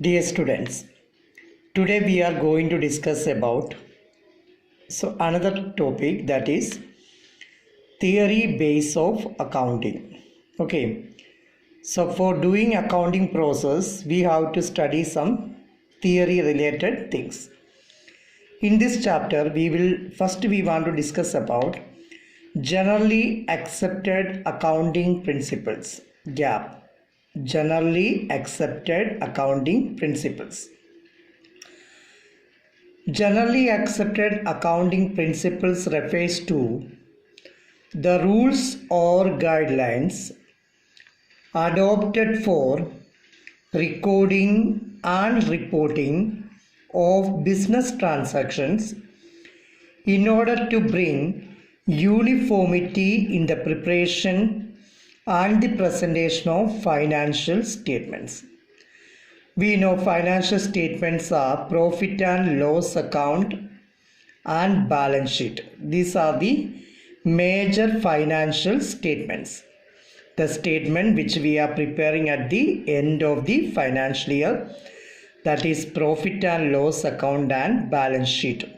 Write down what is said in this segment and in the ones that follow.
Dear students, today we are going to discuss about another topic, that is theory base of accounting. Okay, so for doing accounting process we have to study some theory related things. In this chapter we want to discuss about generally accepted accounting principles, GAAP. Generally accepted accounting principles. Generally accepted accounting principles refers to the rules or guidelines adopted for recording and reporting of business transactions in order to bring uniformity in the preparation and the presentation of financial statements. We know financial statements are profit and loss account and balance sheet. These are the major financial statements. The statement which we are preparing at the end of the financial year, that is profit and loss account and balance sheet.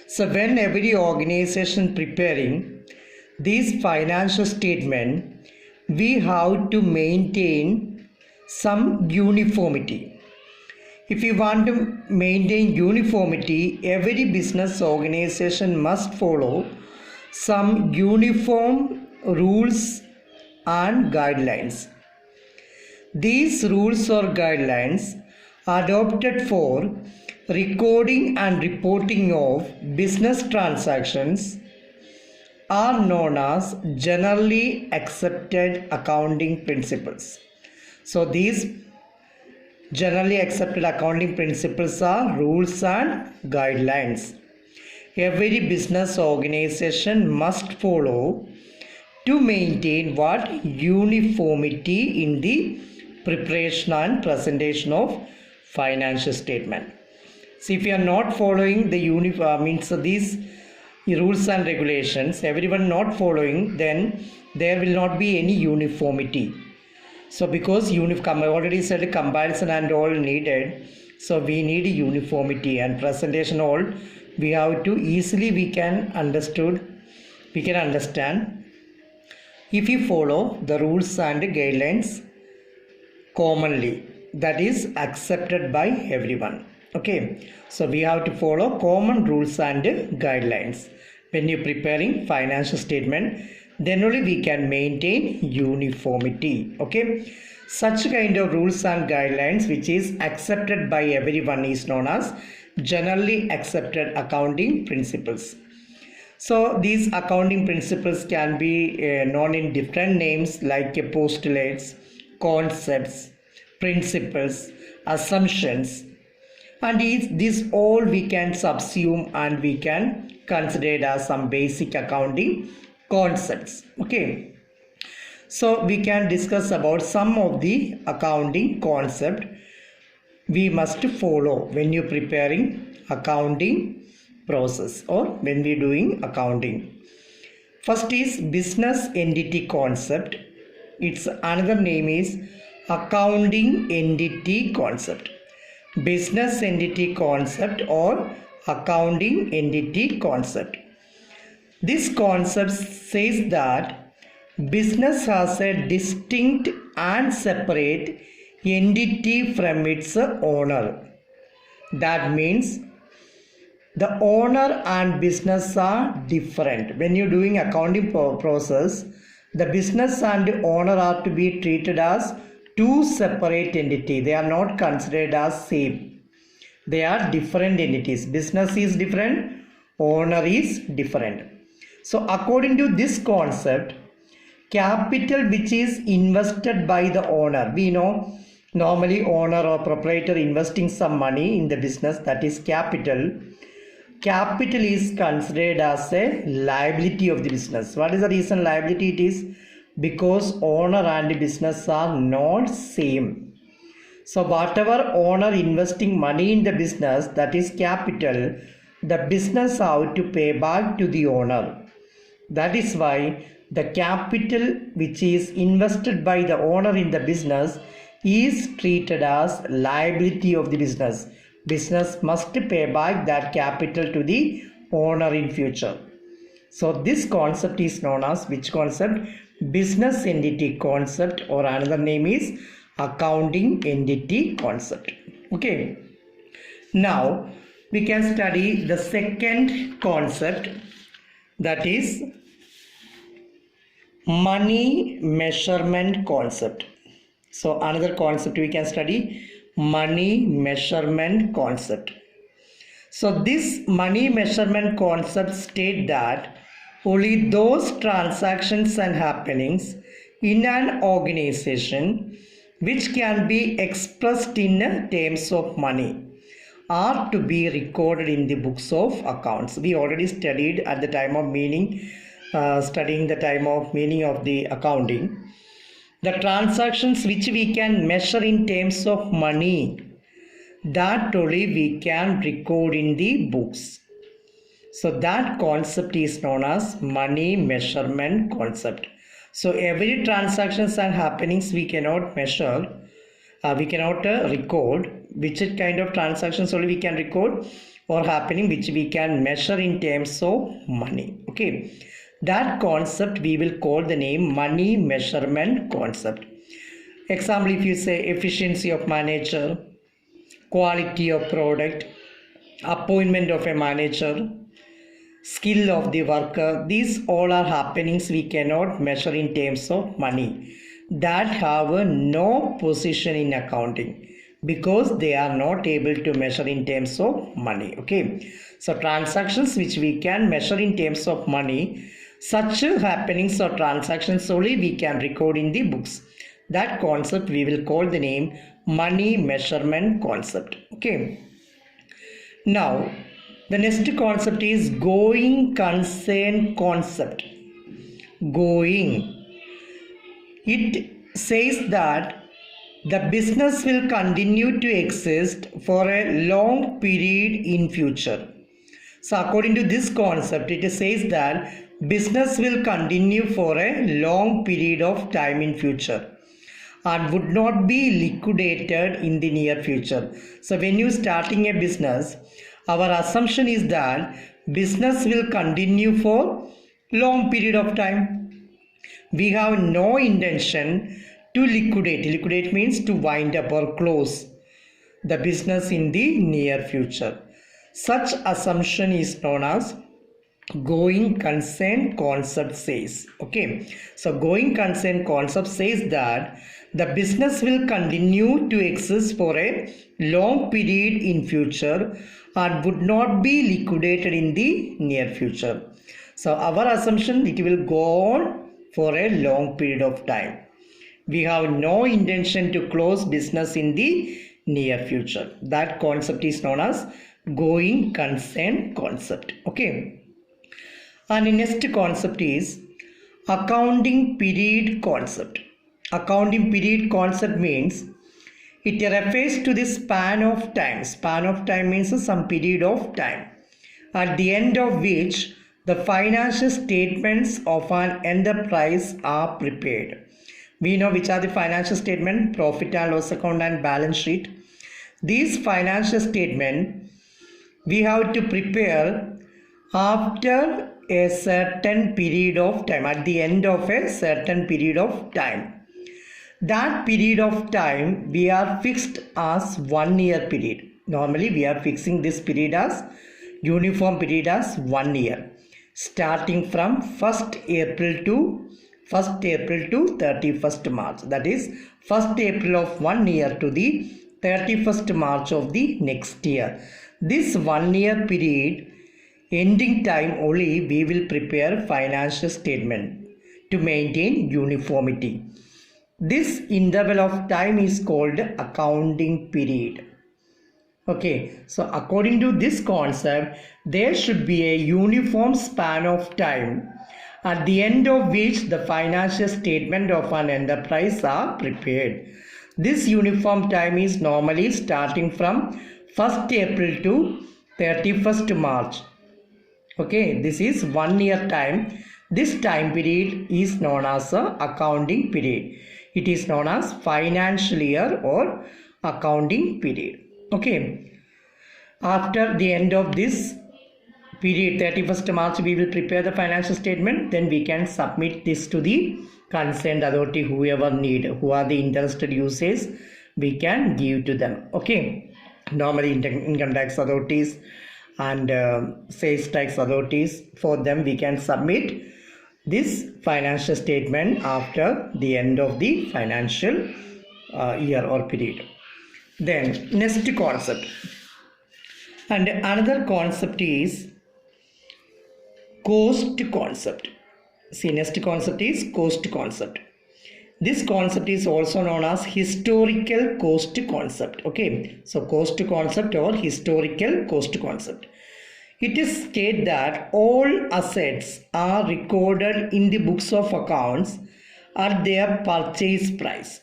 So when every organization preparing these financial statement, we have to maintain some uniformity. If you want to maintain uniformity, every business organization must follow some uniform rules and guidelines. These rules or guidelines adopted for recording and reporting of business transactions are known as generally accepted accounting principles. So these generally accepted accounting principles are rules and guidelines every business organization must follow to maintain what? Uniformity in the preparation and presentation of financial statement. So if you are not following the these rules and regulations, everyone not following, then there will not be any uniformity. So because I already said comparison and all needed, so we need uniformity and presentation all we have to easily we can understand if you follow the rules and guidelines commonly, that is accepted by everyone. Okay, so we have to follow common rules and guidelines when you're preparing financial statement, then only we can maintain uniformity. Okay, such kind of rules and guidelines which is accepted by everyone is known as generally accepted accounting principles. So these accounting principles can be known in different names like postulates, concepts, principles, assumptions, and these all we can subsume and we can consider it as some basic accounting concepts. Okay, so we can discuss about some of the accounting concept we must follow when you're preparing accounting process or when we're doing accounting. First is business entity concept. Its another name is accounting entity concept. Business entity concept or accounting entity concept. This concept says that business has a distinct and separate entity from its owner. That means the owner and business are different. When you're doing accounting process, the business and the owner are to be treated as two separate entities. They are not considered as same. They are different entities. Business is different, owner is different. So according to this concept, capital which is invested by the owner, we know normally owner or proprietor investing some money in the business, that is capital. Capital is considered as a liability of the business. What is the reason liability it is? Because owner and business are not same. So whatever owner investing money in the business, that is capital, the business have to pay back to the owner. That is why the capital which is invested by the owner in the business is treated as liability of the business. Business must pay back that capital to the owner in future. So this concept is known as which concept? Business entity concept, or another name is accounting entity concept. Okay. Now we can study the second concept, that is money measurement concept. So another concept we can study, money measurement concept. So this money measurement concept state that only those transactions and happenings in an organization which can be expressed in terms of money are to be recorded in the books of accounts. We already studied at the time of studying the time of meaning of the accounting. The transactions which we can measure in terms of money, that only we can record in the books. So that concept is known as money measurement concept. So every transactions and happenings we cannot measure, we cannot record. Which kind of transactions only we can record, or happening which we can measure in terms of money. Okay, that concept we will call the name money measurement concept. Example, if you say efficiency of manager, quality of product, appointment of a manager, skill of the worker, these all are happenings we cannot measure in terms of money, that have no position in accounting because they are not able to measure in terms of money. Okay, so transactions which we can measure in terms of money, such happenings or transactions only we can record in the books. That concept we will call the name money measurement concept. Okay, now the next concept is going concern concept. Going, it says that the business will continue to exist for a long period in future. So according to this concept, it says that business will continue for a long period of time in future and would not be liquidated in the near future. So when you starting a business, our assumption is that business will continue for long period of time. We have no intention to liquidate. Liquidate means to wind up or close the business in the near future. Such assumption is known as going concern concept says. Okay, so going concern concept says that the business will continue to exist for a long period in future and would not be liquidated in the near future. So our assumption, it will go on for a long period of time. We have no intention to close business in the near future. That concept is known as going concern concept. Okay, and the next concept is accounting period concept. Accounting period concept means it refers to the span of time. Span of time means some period of time at the end of which the financial statements of an enterprise are prepared. We know which are the financial statement, profit and loss account and balance sheet. These financial statement we have to prepare after a certain period of time, at the end of a certain period of time. That period of time we are fixed as 1 year period. Normally we are fixing this period as uniform period as 1 year, starting from 1st April to 31st March. That is 1st April of 1 year to the 31st March of the next year. This 1 year period ending time only we will prepare financial statement to maintain uniformity. This interval of time is called accounting period. Okay, so according to this concept, there should be a uniform span of time at the end of which the financial statement of an enterprise are prepared. This uniform time is normally starting from 1st April to 31st March. Okay, this is 1 year time. This time period is known as a accounting period. It is known as financial year or accounting period. Okay. After the end of this period, 31st March, we will prepare the financial statement. Then we can submit this to the concerned authority, whoever need, who are the interested users, we can give to them. Okay. Normally income tax authorities and sales tax authorities, for them we can submit this financial statement after the end of the financial year or period. Then next concept, and another concept is cost concept. See, next concept is cost concept. This concept is also known as historical cost concept. Okay, so cost concept or historical cost concept. It is stated that all assets are recorded in the books of accounts at their purchase price.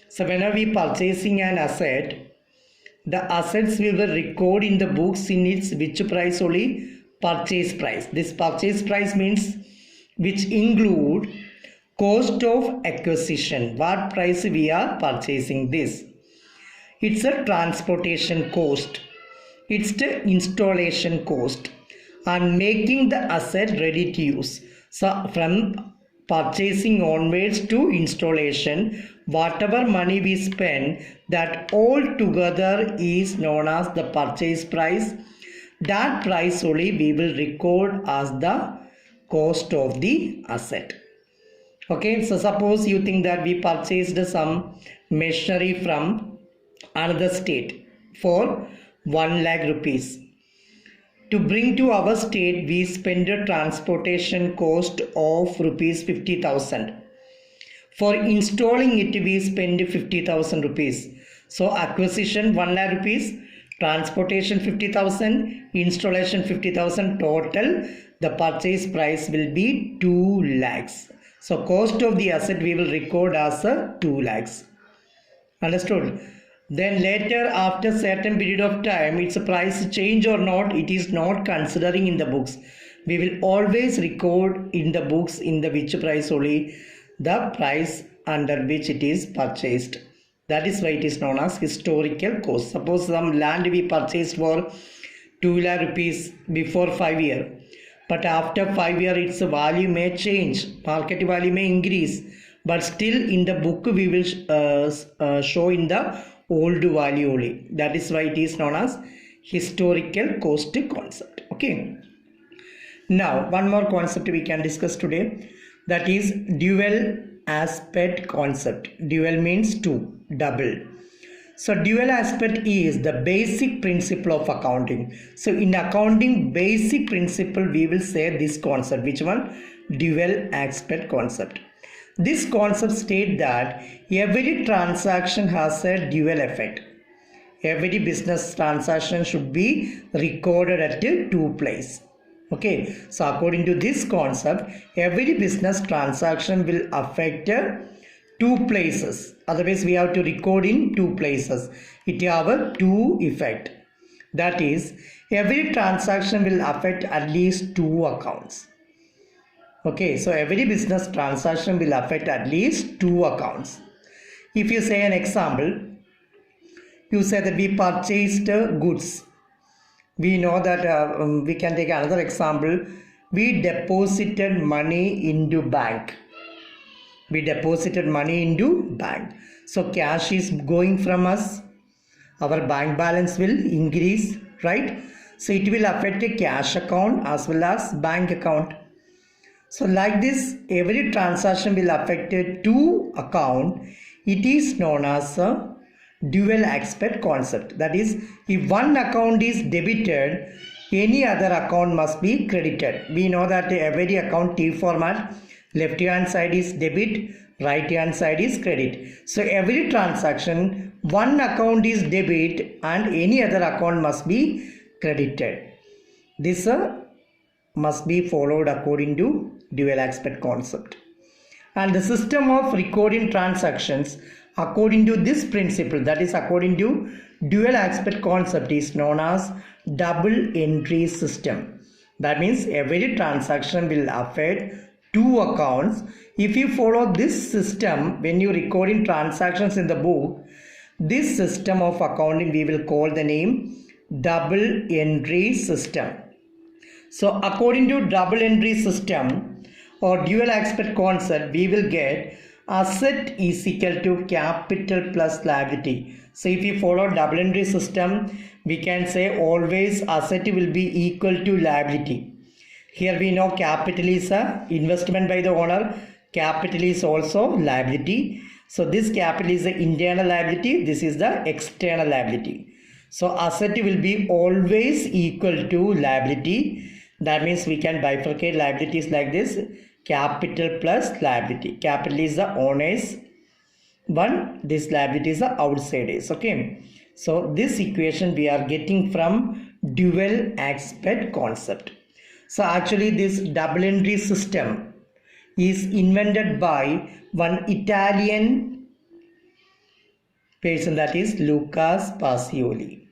So whenever we purchasing an asset, the assets we will record in the books in its which price only? Purchase price. This purchase price means which include cost of acquisition. What price we are purchasing this? It's a transportation cost. It's the installation cost and making the asset ready to use. So from purchasing onwards to installation, whatever money we spend, that all together is known as the purchase price. That price only we will record as the cost of the asset. Okay, so suppose you think that we purchased some machinery from another state for 1 lakh rupees. To bring to our state, we spend a transportation cost of rupees 50,000. For installing it, we spend 50,000 rupees. So acquisition 1 lakh rupees, transportation 50,000, installation 50,000, total the purchase price will be 2 lakhs. So cost of the asset we will record as 2 lakhs. Understood? Then later, after certain period of time, its price change or not, it is not considering in the books. We will always record in the books in the which price only the price under which it is purchased. That is why it is known as historical cost. Suppose some land we purchased for 2 lakh rupees before 5 years. But after 5 years, its value may change. Market value may increase. But still in the book we will show in the old value only. That is why it is known as historical cost concept. Okay. Now one more concept we can discuss today, that is dual aspect concept. Dual means two, double. So dual aspect is the basic principle of accounting. So in accounting basic principle we will say this concept. Which one? Dual aspect concept. This concept states that every transaction has a dual effect. Every business transaction should be recorded at two places. Okay, so according to this concept, every business transaction will affect two places. Otherwise, we have to record in two places. It have a two effect. That is, every transaction will affect at least two accounts. Okay, so every business transaction will affect at least two accounts. If you say an example, you say that we purchased goods. We know that we can take another example. We deposited money into bank. We deposited money into bank. So cash is going from us. Our bank balance will increase, right? So it will affect a cash account as well as bank account. So like this, every transaction will affect a two account. It is known as a dual aspect concept. That is, if one account is debited, any other account must be credited. We know that every account T format, left hand side is debit, right hand side is credit. So every transaction, one account is debit and any other account must be credited. This must be followed according to dual aspect concept. And the system of recording transactions according to this principle, that is according to dual aspect concept, is known as double entry system. That means every transaction will affect two accounts. If you follow this system when you recording transactions in the book, this system of accounting we will call the name double entry system. So according to double entry system or dual aspect concept, we will get asset is equal to capital plus liability. So if you follow double entry system, we can say always asset will be equal to liability. Here we know capital is a investment by the owner, capital is also liability. So this capital is the internal liability, this is the external liability. So asset will be always equal to liability. That means we can bifurcate liabilities like this: capital plus liability. Capital is the owner's one, this liability is the outsiders. Okay, so this equation we are getting from dual aspect concept. So actually this double entry system is invented by one Italian person, that is Lucas Pacioli.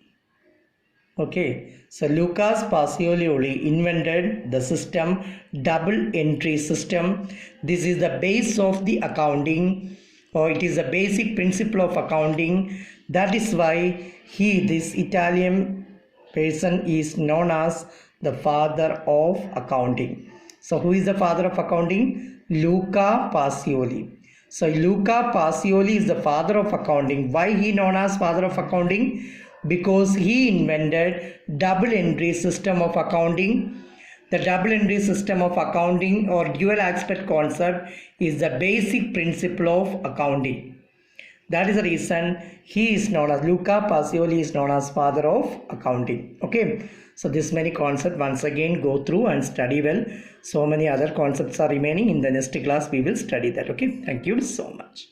Okay, so Lucas Pacioli invented the system double entry system. This is the base of the accounting, or it is a basic principle of accounting. That is why this Italian person is known as the father of accounting. So who is the father of accounting? Luca Pacioli. So Luca Pacioli is the father of accounting. Why he known as father of accounting? Because he invented double entry system of accounting. The double entry system of accounting or dual aspect concept is the basic principle of accounting. That is the reason he is known as Luca Pacioli is known as father of accounting. Okay, so this many concepts once again go through and study well. So many other concepts are remaining. In the next class we will study that. Okay, thank you so much.